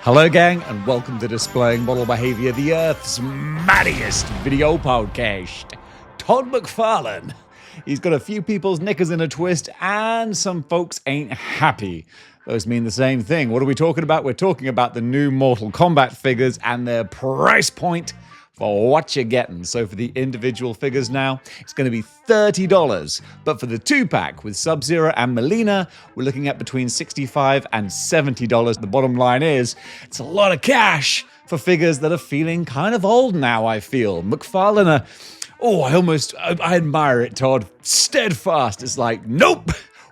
Hello gang, and welcome to Displaying-Model-Behaviour, the Earth's maddest video podcast. Todd McFarlane. He's got a few people's knickers in a twist, and some folks ain't happy. Those mean the same thing. What are we talking about? We're talking about the new Mortal Kombat figures and their price point for what you're getting. So for the individual figures now, it's going to be $30. But for the 2-pack with Sub-Zero and Melina, we're looking at between $65 and $70. The bottom line is, it's a lot of cash for figures that are feeling kind of old now, I feel. McFarlane I admire it, Todd. Steadfast. It's like, nope.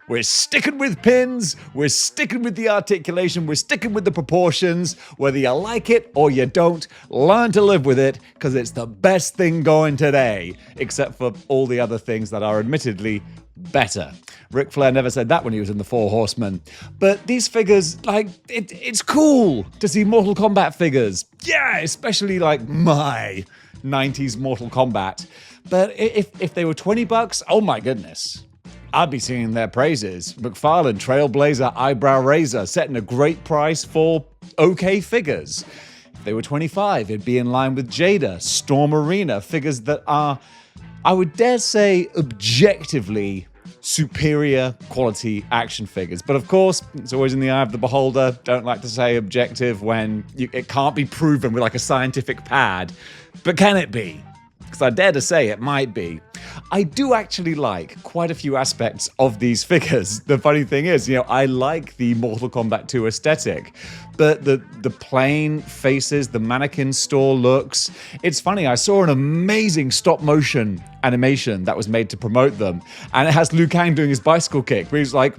We're sticking with pins, we're sticking with the articulation, we're sticking with the proportions. Whether you like it or you don't, learn to live with it, because it's the best thing going today, except for all the other things that are admittedly better. Ric Flair never said that when he was in the Four Horsemen. But these figures, it's cool to see Mortal Kombat figures. Yeah, especially like my 90s Mortal Kombat. But if they were $20, oh my goodness. I'd be singing their praises. McFarlane, Trailblazer, Eyebrow Raiser, setting a great price for okay figures. If they were $25, it'd be in line with Jada, Storm Arena, figures that are, I would dare say, objectively superior quality action figures. But of course, it's always in the eye of the beholder. Don't like to say objective when it can't be proven with like a scientific pad. But can it be? Because I dare to say it might be. I do actually like quite a few aspects of these figures. The funny thing is, I like the Mortal Kombat 2 aesthetic, but the plain faces, the mannequin store looks. It's funny, I saw an amazing stop-motion animation that was made to promote them, and it has Liu Kang doing his bicycle kick, where he's like,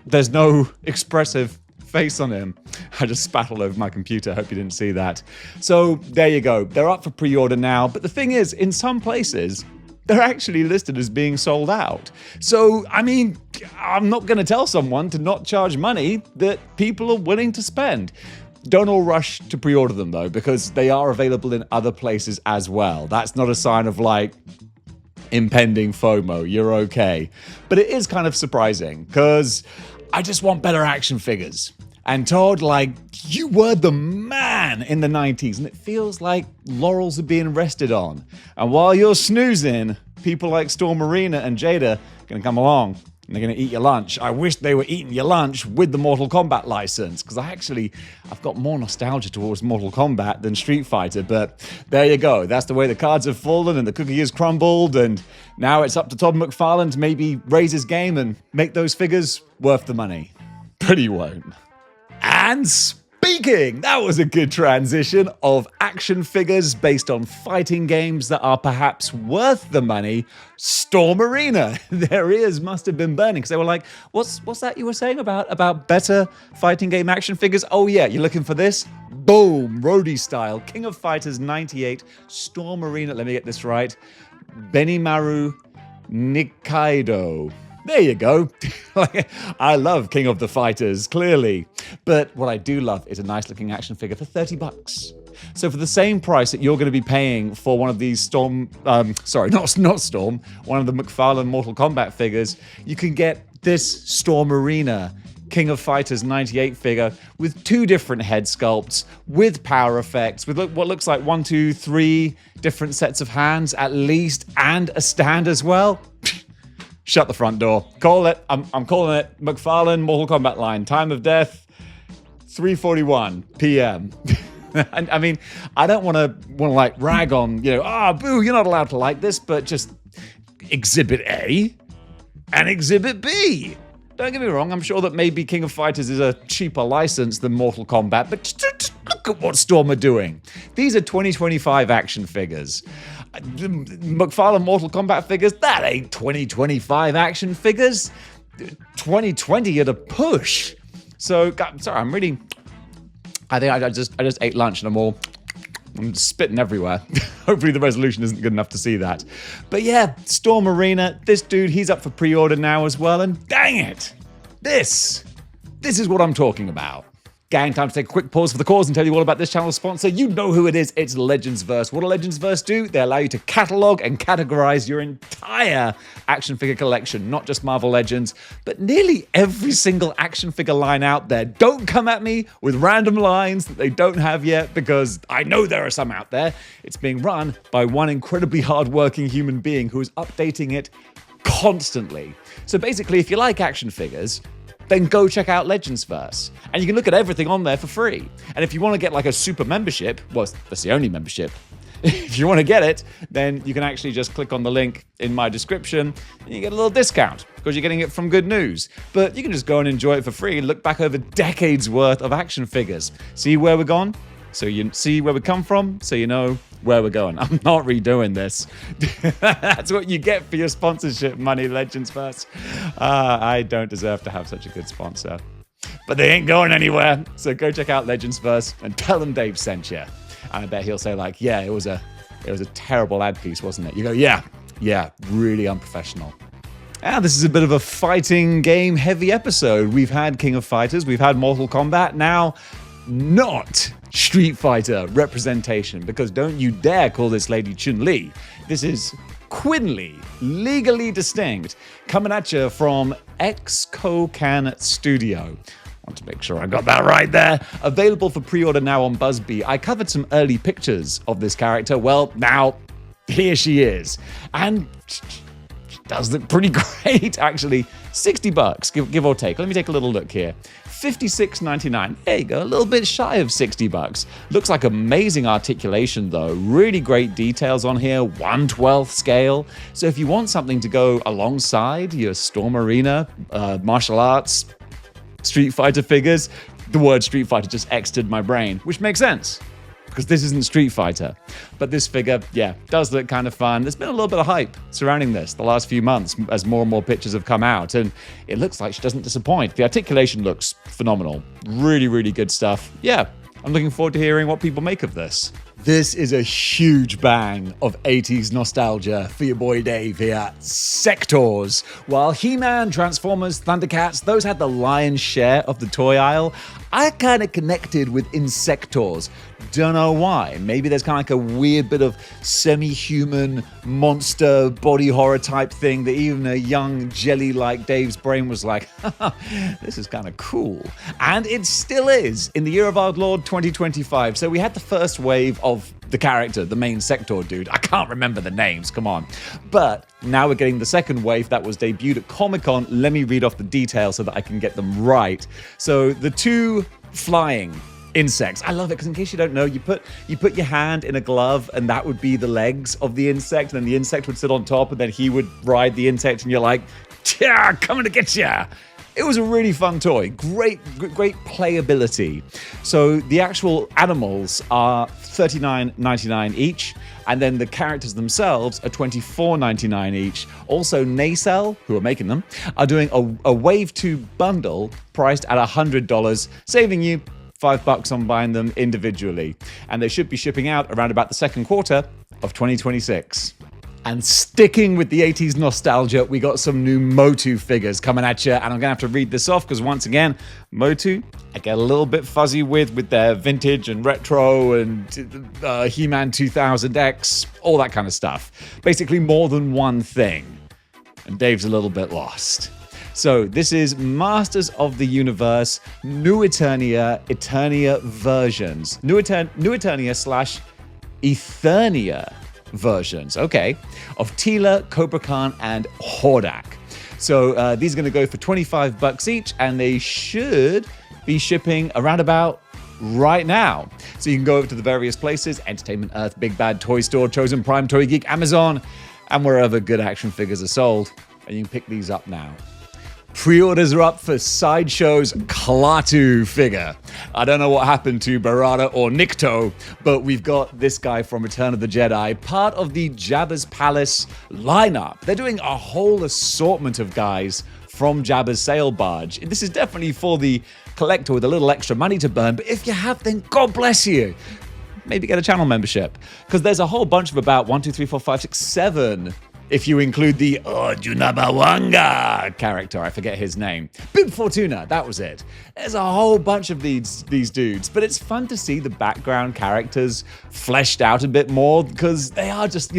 there's no expressive face on him. I just spat all over my computer. Hope you didn't see that. So there you go. They're up for pre-order now. But the thing is, in some places, they're actually listed as being sold out. So, I'm not going to tell someone to not charge money that people are willing to spend. Don't all rush to pre-order them, though, because they are available in other places as well. That's not a sign of, impending FOMO. You're okay. But it is kind of surprising, because I just want better action figures. And Todd, you were the man in the 90s, and it feels like laurels are being rested on. And while you're snoozing, people like Storm Arena and Jada are going to come along, and they're going to eat your lunch. I wish they were eating your lunch with the Mortal Kombat license, because I've got more nostalgia towards Mortal Kombat than Street Fighter, but there you go. That's the way the cards have fallen and the cookie has crumbled, and now it's up to Todd McFarlane to maybe raise his game and make those figures worth the money. But he won't. And speaking, that was a good transition, of action figures based on fighting games that are perhaps worth the money. Storm Arena, their ears must have been burning, because they were like, what's that you were saying about better fighting game action figures? Oh yeah, you're looking for this? Boom, Roadie style, King of Fighters 98, Storm Arena, let me get this right, Benimaru Nikaido. There you go. I love King of the Fighters, clearly. But what I do love is a nice looking action figure for $30. So for the same price that you're going to be paying for one of these one of the McFarlane Mortal Kombat figures, you can get this Storm Arena King of Fighters 98 figure with 2 different head sculpts, with power effects, with what looks like 1, 2, 3 different sets of hands at least, and a stand as well. Shut the front door. Call it. I'm calling it. McFarlane Mortal Kombat line. Time of death, 3:41 p.m. And I don't want to rag on, boo, you're not allowed to like this, but just Exhibit A and Exhibit B. Don't get me wrong, I'm sure that maybe King of Fighters is a cheaper license than Mortal Kombat, but just look at what Storm are doing. These are 2025 action figures. McFarlane Mortal Kombat figures, that ain't 2025 action figures. 2020 at a push. So, sorry, I think I just ate lunch and I'm spitting everywhere. Hopefully the resolution isn't good enough to see that. But yeah, Storm Arena, this dude, he's up for pre-order now as well, and dang it, this is what I'm talking about. Gang, time to take a quick pause for the cause and tell you all about this channel's sponsor. You know who it is. It's Legendsverse. What do Legendsverse do? They allow you to catalog and categorize your entire action figure collection, not just Marvel Legends, but nearly every single action figure line out there. Don't come at me with random lines that they don't have yet, because I know there are some out there. It's being run by one incredibly hardworking human being who is updating it constantly. So basically, if you like action figures, then go check out Legendsverse. And you can look at everything on there for free. And if you want to get like a super membership, well, that's the only membership. If you want to get it, then you can actually just click on the link in my description and you get a little discount because you're getting it from Good News. But you can just go and enjoy it for free and look back over decades worth of action figures. See where we're gone? So you see where we come from, so you know where we're going. I'm not redoing this. That's what you get for your sponsorship money, Legendsverse. I don't deserve to have such a good sponsor. But they ain't going anywhere. So go check out Legendsverse and tell them Dave sent you. And I bet he'll say like, yeah, it was a terrible ad piece, wasn't it? You go, yeah, really unprofessional. And this is a bit of a fighting game heavy episode. We've had King of Fighters, we've had Mortal Kombat, now not Street Fighter representation, because don't you dare call this lady Chun-Li. This is Quinley, legally distinct, coming at you from X-Cocan Studio. Want to make sure I got that right there. Available for pre-order now on BuzzBee. I covered some early pictures of this character. Well, now here she is. And she does look pretty great, actually. $60, give or take. Let me take a little look here. $56.99. There you go, a little bit shy of $60. Looks like amazing articulation though. Really great details on here, 1/12 scale. So if you want something to go alongside your Storm Arena, martial arts, Street Fighter figures, the word Street Fighter just exited my brain, which makes sense, because this isn't Street Fighter. But this figure, yeah, does look kind of fun. There's been a little bit of hype surrounding this the last few months as more and more pictures have come out, and it looks like she doesn't disappoint. The articulation looks phenomenal. Really, really good stuff. Yeah, I'm looking forward to hearing what people make of this. This is a huge bang of 80s nostalgia for your boy Dave here. Sectors. While He-Man, Transformers, Thundercats, those had the lion's share of the toy aisle, I kind of connected with Insectors. Don't know why. Maybe there's kind of like a weird bit of semi-human monster body horror type thing that even a young jelly like Dave's brain was like, this is kind of cool. And it still is in the year of our Lord 2025. So we had the first wave of the character, the main Sector dude. I can't remember the names, come on. But now we're getting the second wave that was debuted at Comic-Con. Let me read off the details so that I can get them right. So the two flying insects. I love it because in case you don't know, you put your hand in a glove and that would be the legs of the insect, and then the insect would sit on top and then he would ride the insect and you're like, yeah, coming to get ya. It was a really fun toy. Great playability. So the actual animals are $39.99 each, and then the characters themselves are $24.99 each. Also, Nacelle, who are making them, are doing a Wave 2 bundle priced at $100, saving you $5 on buying them individually. And they should be shipping out around about the second quarter of 2026. And sticking with the 80s nostalgia, we got some new MOTU figures coming at you, and I'm going to have to read this off because once again, MOTU, I get a little bit fuzzy with their vintage and retro and He-Man 2000X, all that kind of stuff. Basically more than one thing. And Dave's a little bit lost. So this is Masters of the Universe, New Eternia versions. New Eternia / Eternia versions, okay, of Teela, Cobra Khan, and Hordak. So these are going to go for $25 each, and they should be shipping around about right now. So you can go over to the various places: Entertainment Earth, Big Bad Toy Store, Chosen Prime, Toy Geek, Amazon, and wherever good action figures are sold. And you can pick these up now. Pre-orders are up for Sideshow's Klaatu figure. I don't know what happened to Barada or Nikto, but we've got this guy from Return of the Jedi, part of the Jabba's Palace lineup. They're doing a whole assortment of guys from Jabba's sail barge. This is definitely for the collector with a little extra money to burn, but if you have, then God bless you. Maybe get a channel membership, because there's a whole bunch of about 1, 2, 3, 4, 5, 6, 7 if you include the Junabawanga character. I forget his name. Bib Fortuna, that was it. There's a whole bunch of these dudes, but it's fun to see the background characters fleshed out a bit more because they are just,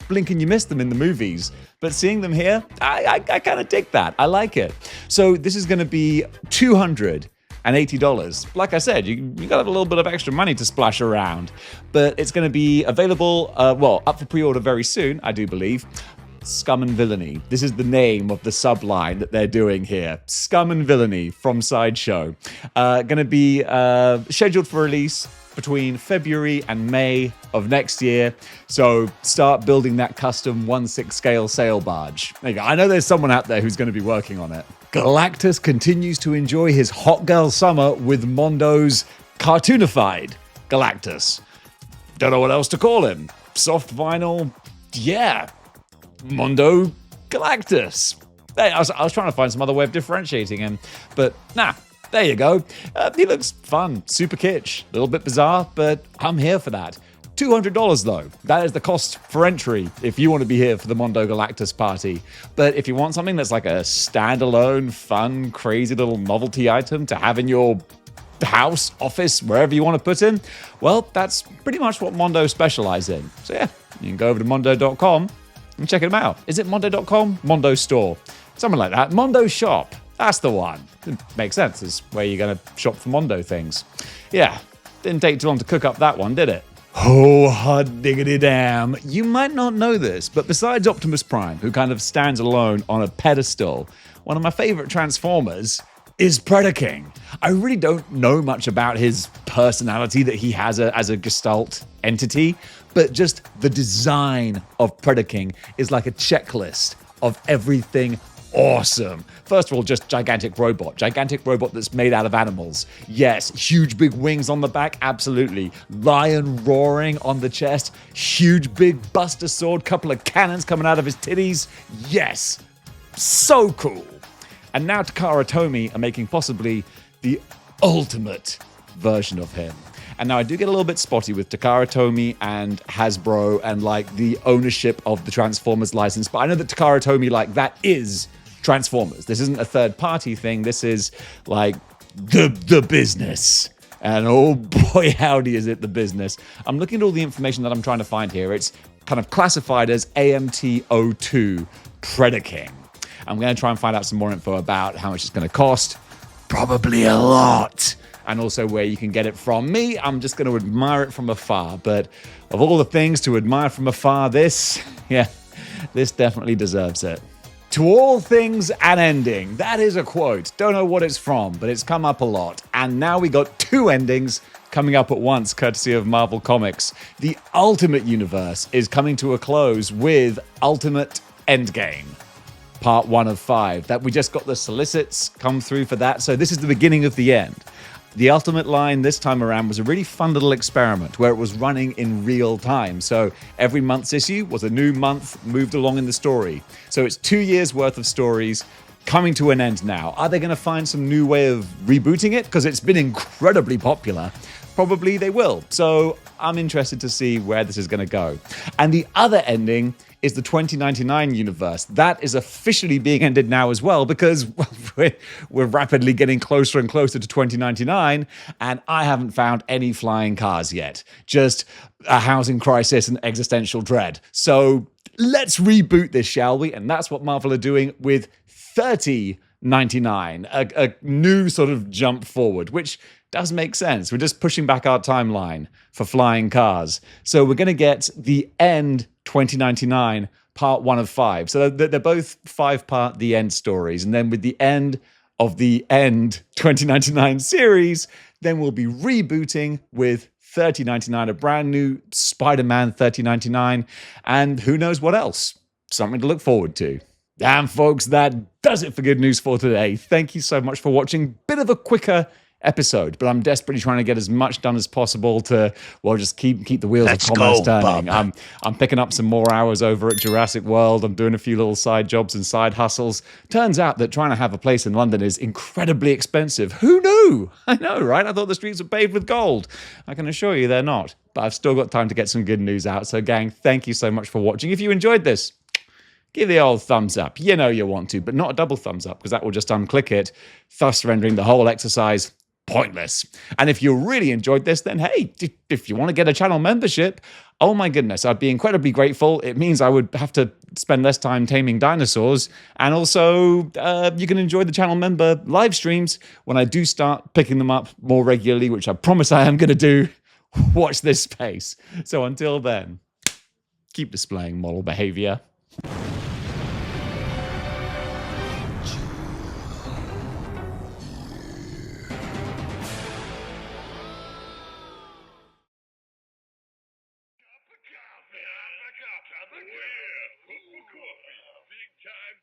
blink and you miss them in the movies. But seeing them here, I kind of dig that. I like it. So this is going to be $280. Like I said, you got to have a little bit of extra money to splash around. But it's going to be available, up for pre-order very soon, I do believe. Scum and Villainy. This is the name of the subline that they're doing here. Scum and Villainy from Sideshow. Going to be scheduled for release between February and May of next year. So start building that custom 1/6 scale sail barge. There you go. I know there's someone out there who's going to be working on it. Galactus continues to enjoy his hot girl summer with Mondo's cartoonified Galactus. Don't know what else to call him. Soft vinyl, yeah. Mondo Galactus. Hey, I was trying to find some other way of differentiating him, but nah, there you go. He looks fun, super kitsch, a little bit bizarre, but I'm here for that. $200 though. That is the cost for entry if you want to be here for the Mondo Galactus party. But if you want something that's like a standalone, fun, crazy little novelty item to have in your house, office, wherever you want to put in, well, that's pretty much what Mondo specialize in. So yeah, you can go over to mondo.com and check them out. Is it mondo.com? Mondo Store. Something like that. Mondo Shop. That's the one. It makes sense. It's where you're going to shop for Mondo things. Yeah, didn't take too long to cook up that one, did it? Oh, hot diggity damn. You might not know this, but besides Optimus Prime, who kind of stands alone on a pedestal, one of my favorite Transformers is Predaking. I really don't know much about his personality that he has as a Gestalt entity, but just the design of Predaking is like a checklist of everything awesome. First of all, just gigantic robot that's made out of animals. Yes, huge big wings on the back, absolutely. Lion roaring on the chest, huge big buster sword, couple of cannons coming out of his titties. Yes, so cool. And now Takara Tomy are making possibly the ultimate version of him. And now I do get a little bit spotty with Takara Tomy and Hasbro and like the ownership of the Transformers license, but I know that Takara Tomy, like, that is Transformers. This isn't a third party thing. This is like the business. And oh boy, howdy is it the business. I'm looking at all the information that I'm trying to find here. It's kind of classified as AMT02 Predaking. I'm going to try and find out some more info about how much it's going to cost. Probably a lot. And also where you can get it from. Me, I'm just going to admire it from afar. But of all the things to admire from afar, this definitely deserves it. To all things an ending. That is a quote. Don't know what it's from, but it's come up a lot. And now we got two endings coming up at once, courtesy of Marvel Comics. The Ultimate Universe is coming to a close with Ultimate Endgame. Part 1 of 5. That we just got the solicits come through for that. So this is the beginning of the end. The Ultimate line this time around was a really fun little experiment where it was running in real time. So every month's issue was a new month moved along in the story. So it's 2 years worth of stories coming to an end now. Are they going to find some new way of rebooting it? Because it's been incredibly popular. Probably they will. So I'm interested to see where this is going to go. And the other ending is the 2099 universe. That is officially being ended now as well because we're rapidly getting closer and closer to 2099 and I haven't found any flying cars yet. Just a housing crisis and existential dread. So let's reboot this, shall we? And that's what Marvel are doing with 3099, a new sort of jump forward, which does make sense. We're just pushing back our timeline for flying cars. So we're going to get the end 2099 part 1 of 5. So they're both 5-part The End stories. And then with the end of the End 2099 series, then we'll be rebooting with 3099, a brand new Spider-Man 3099, and who knows what else. Something to look forward to. And folks, that does it for Good News for today. Thank you so much for watching. Bit of a quicker episode, but I'm desperately trying to get as much done as possible to, well, just keep the wheels of commerce turning. I'm picking up some more hours over at Jurassic World. I'm doing a few little side jobs and side hustles. Turns out that trying to have a place in London is incredibly expensive. Who knew? I know, right? I thought the streets were paved with gold. I can assure you they're not. But I've still got time to get some good news out. So gang, thank you so much for watching. If you enjoyed this, give the old thumbs up. You know you want to, but not a double thumbs up, because that will just unclick it, thus rendering the whole exercise pointless. And if you really enjoyed this, then hey, if you want to get a channel membership, oh my goodness, I'd be incredibly grateful. It means I would have to spend less time taming dinosaurs, and also you can enjoy the channel member live streams when I do start picking them up more regularly, which I promise I am going to do. Watch this space. So until then, keep displaying model behavior. Coffee. Big time.